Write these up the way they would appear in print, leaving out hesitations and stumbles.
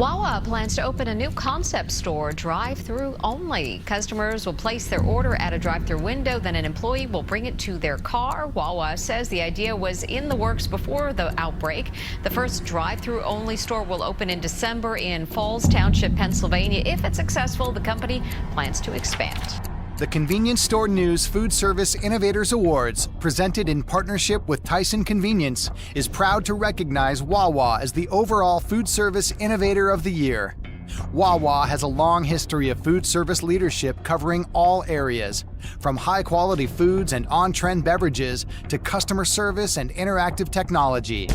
Wawa plans to open a new concept store, drive-through only. Customers will place their order at a drive-through window, then an employee will bring it to their car. Wawa says the idea was in the works before the outbreak. The first drive-through only store will open in December in Falls Township, Pennsylvania. If it's successful, the company plans to expand. The Convenience Store News Food Service Innovators Awards, presented in partnership with Tyson Convenience, is proud to recognize Wawa as the overall Food Service Innovator of the Year. Wawa has a long history of food service leadership covering all areas, from high-quality foods and on-trend beverages to customer service and interactive technology.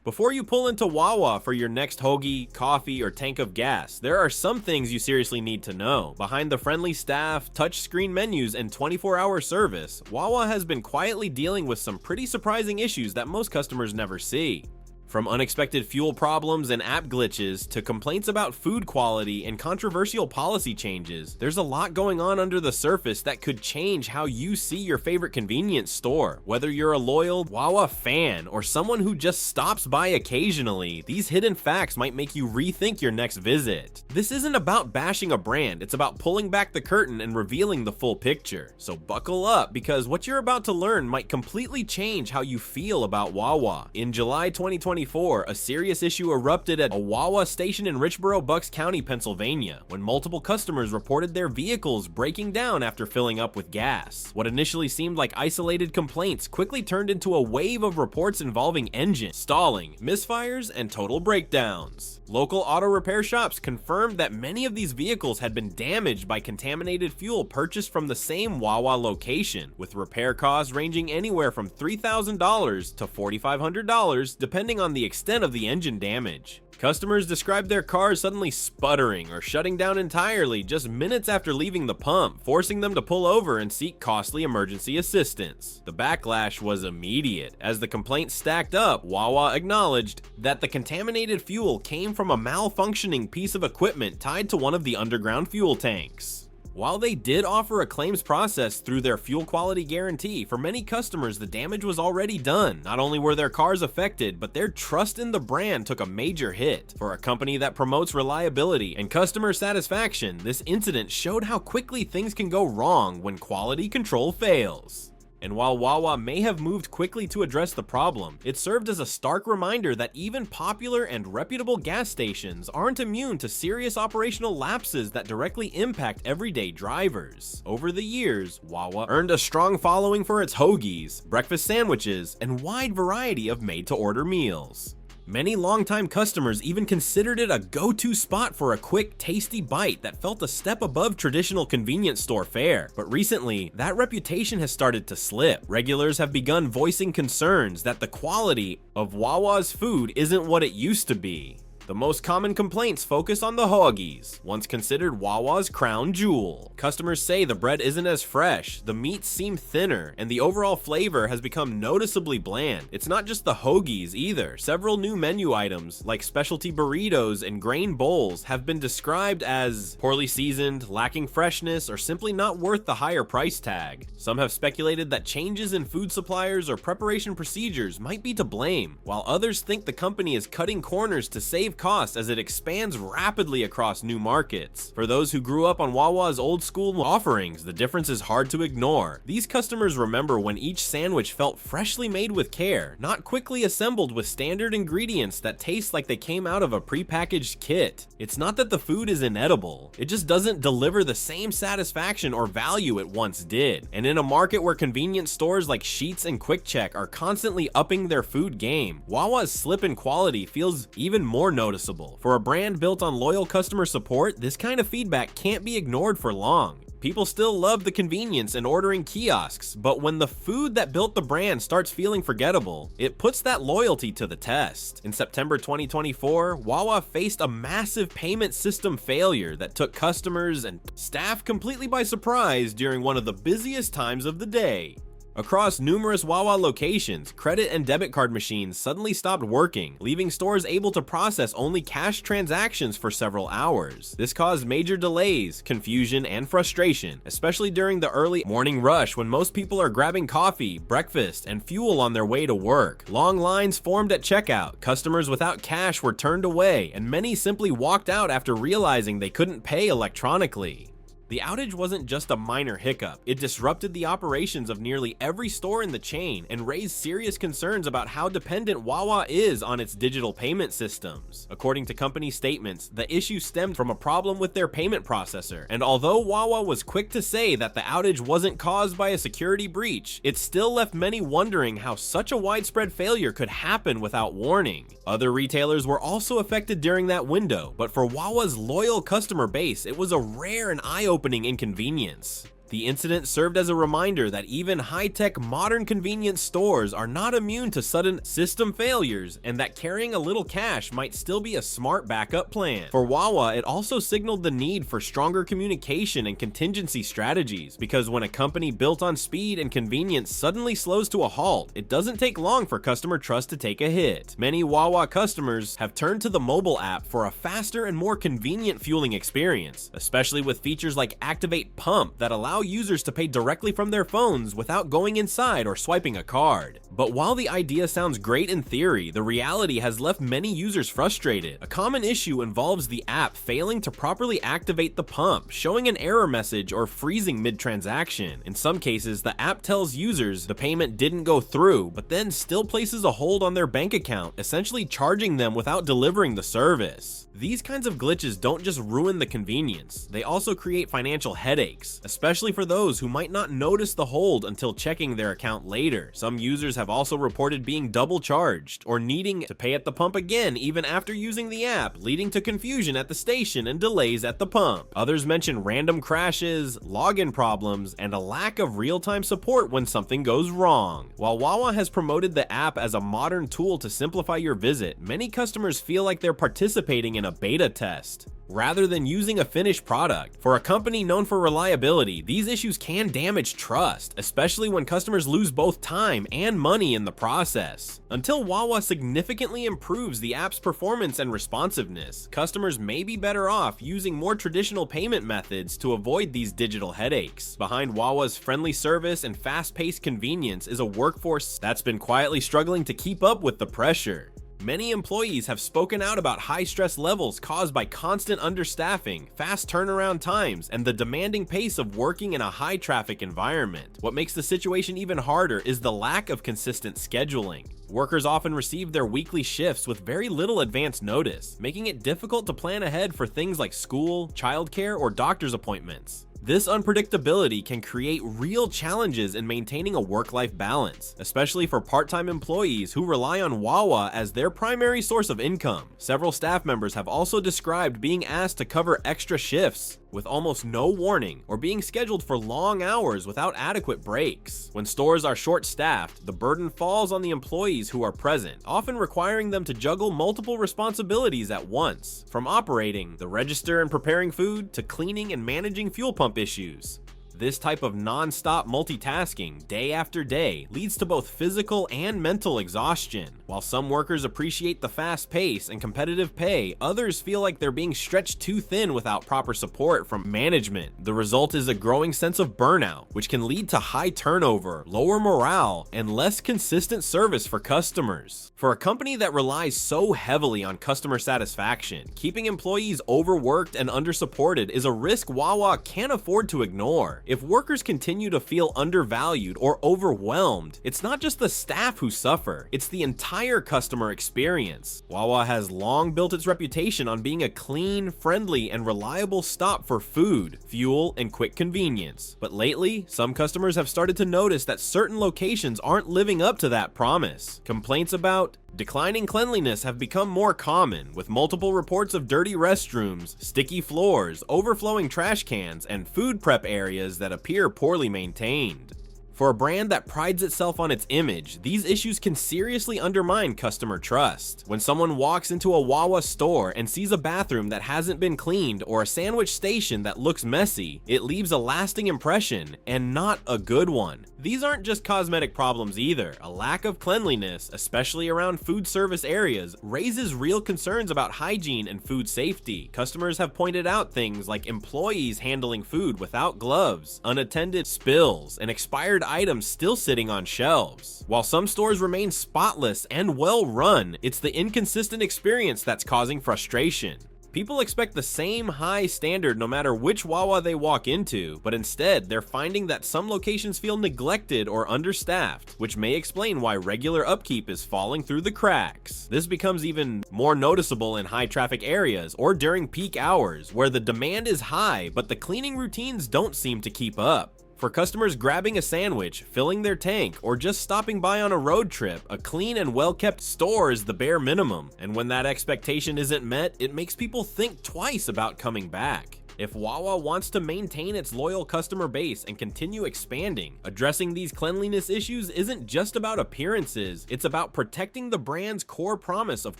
Before you pull into Wawa for your next hoagie, coffee, or tank of gas, there are some things you seriously need to know. Behind the friendly staff, touchscreen menus, and 24-hour service, Wawa has been quietly dealing with some pretty surprising issues that most customers never see. From unexpected fuel problems and app glitches to complaints about food quality and controversial policy changes, there's a lot going on under the surface that could change how you see your favorite convenience store. Whether you're a loyal Wawa fan or someone who just stops by occasionally, these hidden facts might make you rethink your next visit. This isn't about bashing a brand, it's about pulling back the curtain and revealing the full picture. So buckle up, because what you're about to learn might completely change how you feel about Wawa. In July 2020, a serious issue erupted at a Wawa station in Richboro, Bucks County, Pennsylvania, when multiple customers reported their vehicles breaking down after filling up with gas. What initially seemed like isolated complaints quickly turned into a wave of reports involving engine stalling, misfires, and total breakdowns. Local auto repair shops confirmed that many of these vehicles had been damaged by contaminated fuel purchased from the same Wawa location, with repair costs ranging anywhere from $3,000 to $4,500 depending on the extent of the engine damage. Customers described their cars suddenly sputtering or shutting down entirely just minutes after leaving the pump, forcing them to pull over and seek costly emergency assistance. The backlash was immediate. As the complaints stacked up, Wawa acknowledged that the contaminated fuel came from a malfunctioning piece of equipment tied to one of the underground fuel tanks. While they did offer a claims process through their fuel quality guarantee, for many customers the damage was already done. Not only were their cars affected, but their trust in the brand took a major hit. For a company that promotes reliability and customer satisfaction, this incident showed how quickly things can go wrong when quality control fails. And while Wawa may have moved quickly to address the problem, it served as a stark reminder that even popular and reputable gas stations aren't immune to serious operational lapses that directly impact everyday drivers. Over the years, Wawa earned a strong following for its hoagies, breakfast sandwiches, and wide variety of made-to-order meals. Many longtime customers even considered it a go-to spot for a quick, tasty bite that felt a step above traditional convenience store fare. But recently, that reputation has started to slip. Regulars have begun voicing concerns that the quality of Wawa's food isn't what it used to be. The most common complaints focus on the hoagies, once considered Wawa's crown jewel. Customers say the bread isn't as fresh, the meats seem thinner, and the overall flavor has become noticeably bland. It's not just the hoagies either. Several new menu items, like specialty burritos and grain bowls, have been described as poorly seasoned, lacking freshness, or simply not worth the higher price tag. Some have speculated that changes in food suppliers or preparation procedures might be to blame, while others think the company is cutting corners to save costs as it expands rapidly across new markets. For those who grew up on Wawa's old school offerings, the difference is hard to ignore. These customers remember when each sandwich felt freshly made with care, not quickly assembled with standard ingredients that taste like they came out of a prepackaged kit. It's not that the food is inedible, it just doesn't deliver the same satisfaction or value it once did. And in a market where convenience stores like Sheetz and Quick Check are constantly upping their food game, Wawa's slip in quality feels even more noticeable. For a brand built on loyal customer support, this kind of feedback can't be ignored for long. People still love the convenience and ordering kiosks, but when the food that built the brand starts feeling forgettable, it puts that loyalty to the test. In September 2024, Wawa faced a massive payment system failure that took customers and staff completely by surprise during one of the busiest times of the day. Across numerous Wawa locations, credit and debit card machines suddenly stopped working, leaving stores able to process only cash transactions for several hours. This caused major delays, confusion, and frustration, especially during the early morning rush when most people are grabbing coffee, breakfast, and fuel on their way to work. Long lines formed at checkout, customers without cash were turned away, and many simply walked out after realizing they couldn't pay electronically. The outage wasn't just a minor hiccup, it disrupted the operations of nearly every store in the chain and raised serious concerns about how dependent Wawa is on its digital payment systems. According to company statements, the issue stemmed from a problem with their payment processor, and although Wawa was quick to say that the outage wasn't caused by a security breach, it still left many wondering how such a widespread failure could happen without warning. Other retailers were also affected during that window, but for Wawa's loyal customer base, it was a rare and eye-opening inconvenience. The incident served as a reminder that even high-tech modern convenience stores are not immune to sudden system failures, and that carrying a little cash might still be a smart backup plan. For Wawa, it also signaled the need for stronger communication and contingency strategies, because when a company built on speed and convenience suddenly slows to a halt, it doesn't take long for customer trust to take a hit. Many Wawa customers have turned to the mobile app for a faster and more convenient fueling experience, especially with features like Activate Pump that allow users to pay directly from their phones without going inside or swiping a card. But while the idea sounds great in theory, the reality has left many users frustrated. A common issue involves the app failing to properly activate the pump, showing an error message or freezing mid-transaction. In some cases, the app tells users the payment didn't go through, but then still places a hold on their bank account, essentially charging them without delivering the service. These kinds of glitches don't just ruin the convenience, they also create financial headaches, especially for those who might not notice the hold until checking their account later. Some users have also reported being double charged or needing to pay at the pump again even after using the app, leading to confusion at the station and delays at the pump. Others mention random crashes, login problems, and a lack of real-time support when something goes wrong. While Wawa has promoted the app as a modern tool to simplify your visit, many customers feel like they're participating in a beta test rather than using a finished product. For a company known for reliability, these issues can damage trust, especially when customers lose both time and money in the process. Until Wawa significantly improves the app's performance and responsiveness, customers may be better off using more traditional payment methods to avoid these digital headaches. Behind Wawa's friendly service and fast-paced convenience is a workforce that's been quietly struggling to keep up with the pressure. Many employees have spoken out about high stress levels caused by constant understaffing, fast turnaround times, and the demanding pace of working in a high traffic environment. What makes the situation even harder is the lack of consistent scheduling. Workers often receive their weekly shifts with very little advance notice, making it difficult to plan ahead for things like school, childcare, or doctor's appointments. This unpredictability can create real challenges in maintaining a work-life balance, especially for part-time employees who rely on Wawa as their primary source of income. Several staff members have also described being asked to cover extra shifts with almost no warning, or being scheduled for long hours without adequate breaks. When stores are short-staffed, the burden falls on the employees who are present, often requiring them to juggle multiple responsibilities at once, from operating the register and preparing food to cleaning and managing fuel pump issues. This type of non-stop multitasking, day after day, leads to both physical and mental exhaustion. While some workers appreciate the fast pace and competitive pay, others feel like they're being stretched too thin without proper support from management. The result is a growing sense of burnout, which can lead to high turnover, lower morale, and less consistent service for customers. For a company that relies so heavily on customer satisfaction, keeping employees overworked and undersupported is a risk Wawa can't afford to ignore. If workers continue to feel undervalued or overwhelmed, it's not just the staff who suffer, it's the entire customer experience. Wawa has long built its reputation on being a clean, friendly, and reliable stop for food, fuel, and quick convenience. But lately, some customers have started to notice that certain locations aren't living up to that promise. Complaints about declining cleanliness have become more common, with multiple reports of dirty restrooms, sticky floors, overflowing trash cans, and food prep areas that appear poorly maintained. For a brand that prides itself on its image, these issues can seriously undermine customer trust. When someone walks into a Wawa store and sees a bathroom that hasn't been cleaned or a sandwich station that looks messy, it leaves a lasting impression, and not a good one. These aren't just cosmetic problems either. A lack of cleanliness, especially around food service areas, raises real concerns about hygiene and food safety. Customers have pointed out things like employees handling food without gloves, unattended spills, and expired items still sitting on shelves. While some stores remain spotless and well run, it's the inconsistent experience that's causing frustration. People expect the same high standard no matter which Wawa they walk into, but instead they're finding that some locations feel neglected or understaffed, which may explain why regular upkeep is falling through the cracks. This becomes even more noticeable in high traffic areas or during peak hours, where the demand is high but the cleaning routines don't seem to keep up. For customers grabbing a sandwich, filling their tank, or just stopping by on a road trip, a clean and well-kept store is the bare minimum, and when that expectation isn't met, it makes people think twice about coming back. If Wawa wants to maintain its loyal customer base and continue expanding, addressing these cleanliness issues isn't just about appearances, it's about protecting the brand's core promise of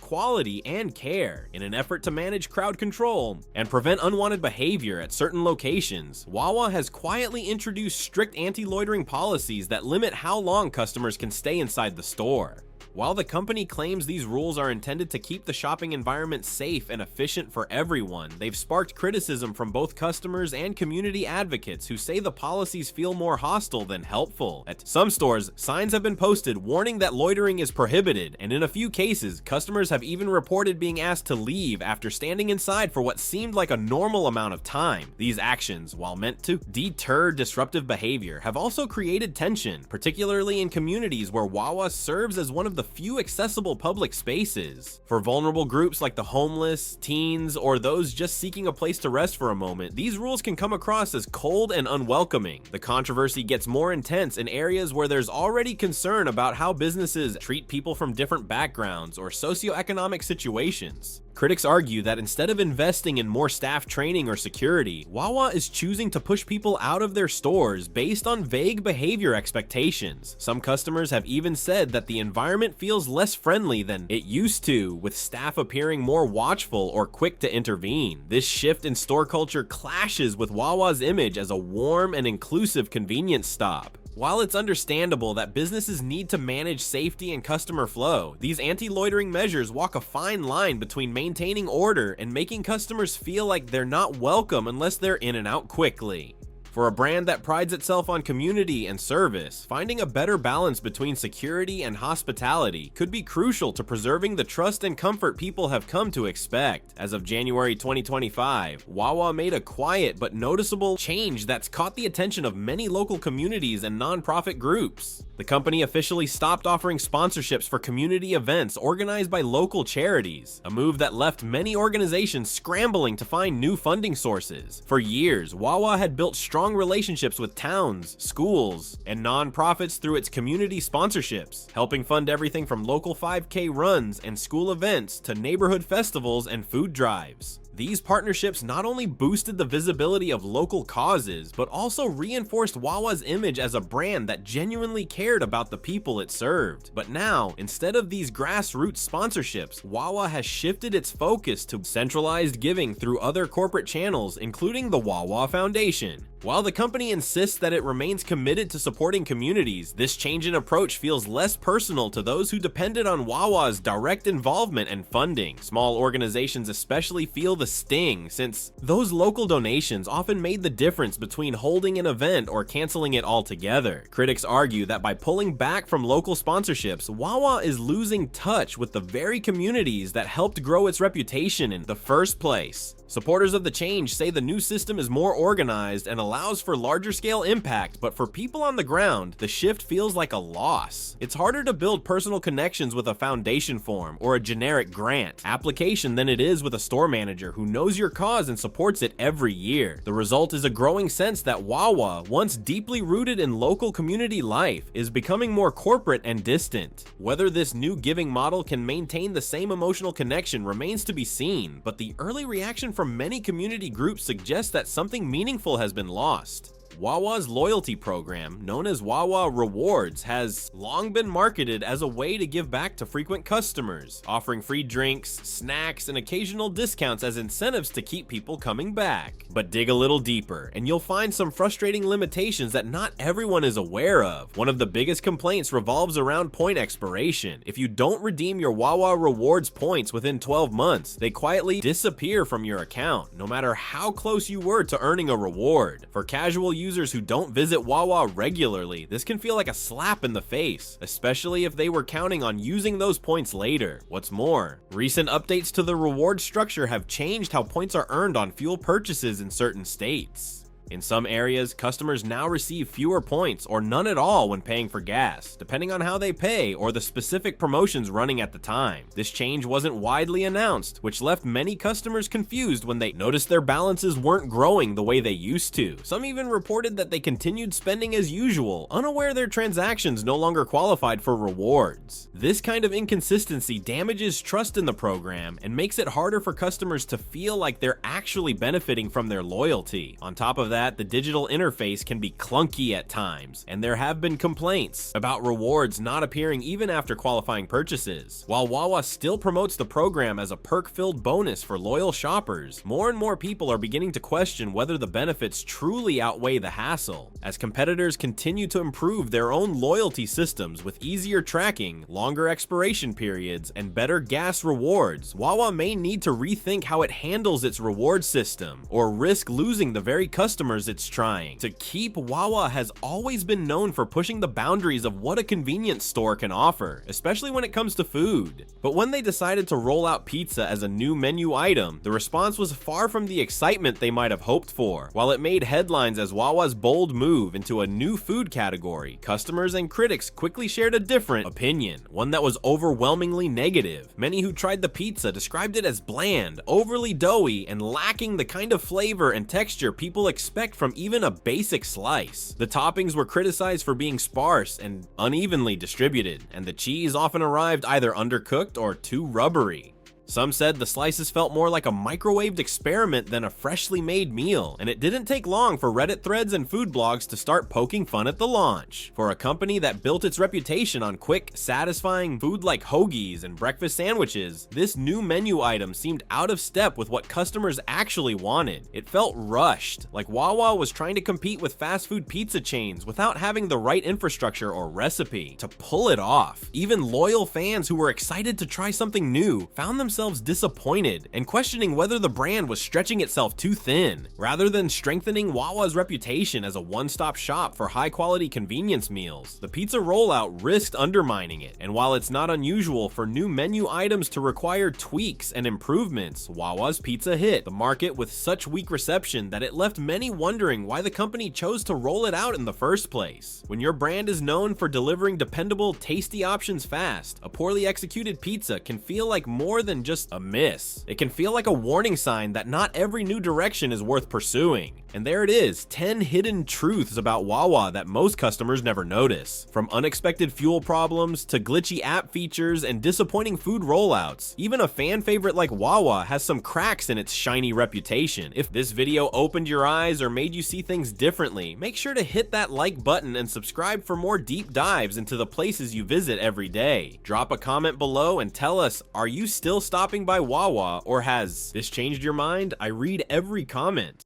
quality and care. In an effort to manage crowd control and prevent unwanted behavior at certain locations, Wawa has quietly introduced strict anti-loitering policies that limit how long customers can stay inside the store. While the company claims these rules are intended to keep the shopping environment safe and efficient for everyone, they've sparked criticism from both customers and community advocates who say the policies feel more hostile than helpful. At some stores, signs have been posted warning that loitering is prohibited, and in a few cases, customers have even reported being asked to leave after standing inside for what seemed like a normal amount of time. These actions, while meant to deter disruptive behavior, have also created tension, particularly in communities where Wawa serves as one of the few accessible public spaces. For vulnerable groups like the homeless, teens, or those just seeking a place to rest for a moment, these rules can come across as cold and unwelcoming. The controversy gets more intense in areas where there's already concern about how businesses treat people from different backgrounds or socioeconomic situations. Critics argue that instead of investing in more staff training or security, Wawa is choosing to push people out of their stores based on vague behavior expectations. Some customers have even said that the environment feels less friendly than it used to, with staff appearing more watchful or quick to intervene. This shift in store culture clashes with Wawa's image as a warm and inclusive convenience stop. While it's understandable that businesses need to manage safety and customer flow, these anti-loitering measures walk a fine line between maintaining order and making customers feel like they're not welcome unless they're in and out quickly. For a brand that prides itself on community and service, finding a better balance between security and hospitality could be crucial to preserving the trust and comfort people have come to expect. As of January 2025, Wawa made a quiet but noticeable change that's caught the attention of many local communities and nonprofit groups. The company officially stopped offering sponsorships for community events organized by local charities, a move that left many organizations scrambling to find new funding sources. For years, Wawa had built strong relationships with towns, schools, and nonprofits through its community sponsorships, helping fund everything from local 5K runs and school events to neighborhood festivals and food drives. These partnerships not only boosted the visibility of local causes, but also reinforced Wawa's image as a brand that genuinely cared about the people it served. But now, instead of these grassroots sponsorships, Wawa has shifted its focus to centralized giving through other corporate channels, including the Wawa Foundation. While the company insists that it remains committed to supporting communities, this change in approach feels less personal to those who depended on Wawa's direct involvement and funding. Small organizations especially feel the sting, since those local donations often made the difference between holding an event or canceling it altogether. Critics argue that by pulling back from local sponsorships, Wawa is losing touch with the very communities that helped grow its reputation in the first place. Supporters of the change say the new system is more organized and allows for larger scale impact, but for people on the ground, the shift feels like a loss. It's harder to build personal connections with a foundation form or a generic grant application than it is with a store manager who knows your cause and supports it every year. The result is a growing sense that Wawa, once deeply rooted in local community life, is becoming more corporate and distant. Whether this new giving model can maintain the same emotional connection remains to be seen, but the early reaction from many community groups suggests that something meaningful has been lost. Wawa's loyalty program, known as Wawa Rewards, has long been marketed as a way to give back to frequent customers, offering free drinks, snacks, and occasional discounts as incentives to keep people coming back. But dig a little deeper, and you'll find some frustrating limitations that not everyone is aware of. One of the biggest complaints revolves around point expiration. If you don't redeem your Wawa Rewards points within 12 months, they quietly disappear from your account, no matter how close you were to earning a reward. For casual users who don't visit Wawa regularly, this can feel like a slap in the face, especially if they were counting on using those points later. What's more, recent updates to the reward structure have changed how points are earned on fuel purchases in certain states. In some areas, customers now receive fewer points or none at all when paying for gas, depending on how they pay or the specific promotions running at the time. This change wasn't widely announced, which left many customers confused when they noticed their balances weren't growing the way they used to. Some even reported that they continued spending as usual, unaware their transactions no longer qualified for rewards. This kind of inconsistency damages trust in the program and makes it harder for customers to feel like they're actually benefiting from their loyalty. On top of that, the digital interface can be clunky at times, and there have been complaints about rewards not appearing even after qualifying purchases. While Wawa still promotes the program as a perk-filled bonus for loyal shoppers, more and more people are beginning to question whether the benefits truly outweigh the hassle. As competitors continue to improve their own loyalty systems with easier tracking, longer expiration periods, and better gas rewards, Wawa may need to rethink how it handles its reward system, or risk losing the very customers it's trying to keep. Wawa has always been known for pushing the boundaries of what a convenience store can offer, especially when it comes to food. But when they decided to roll out pizza as a new menu item, the response was far from the excitement they might have hoped for. While it made headlines as Wawa's bold move into a new food category, customers and critics quickly shared a different opinion, one that was overwhelmingly negative. Many who tried the pizza described it as bland, overly doughy, and lacking the kind of flavor and texture people expect from even a basic slice. The toppings were criticized for being sparse and unevenly distributed, and the cheese often arrived either undercooked or too rubbery. Some said the slices felt more like a microwaved experiment than a freshly made meal, and it didn't take long for Reddit threads and food blogs to start poking fun at the launch. For a company that built its reputation on quick, satisfying food like hoagies and breakfast sandwiches, this new menu item seemed out of step with what customers actually wanted. It felt rushed, like Wawa was trying to compete with fast food pizza chains without having the right infrastructure or recipe to pull it off. Even loyal fans who were excited to try something new found themselves disappointed and questioning whether the brand was stretching itself too thin. Rather than strengthening Wawa's reputation as a one-stop shop for high-quality convenience meals, the pizza rollout risked undermining it. And while it's not unusual for new menu items to require tweaks and improvements, Wawa's pizza hit the market with such weak reception that it left many wondering why the company chose to roll it out in the first place. When your brand is known for delivering dependable, tasty options fast, a poorly executed pizza can feel like more than just a miss. It can feel like a warning sign that not every new direction is worth pursuing. And there it is, 10 hidden truths about Wawa that most customers never notice. From unexpected fuel problems to glitchy app features and disappointing food rollouts, even a fan favorite like Wawa has some cracks in its shiny reputation. If this video opened your eyes or made you see things differently, make sure to hit that like button and subscribe for more deep dives into the places you visit every day. Drop a comment below and tell us, are you still stopping by Wawa, or has this changed your mind? I read every comment.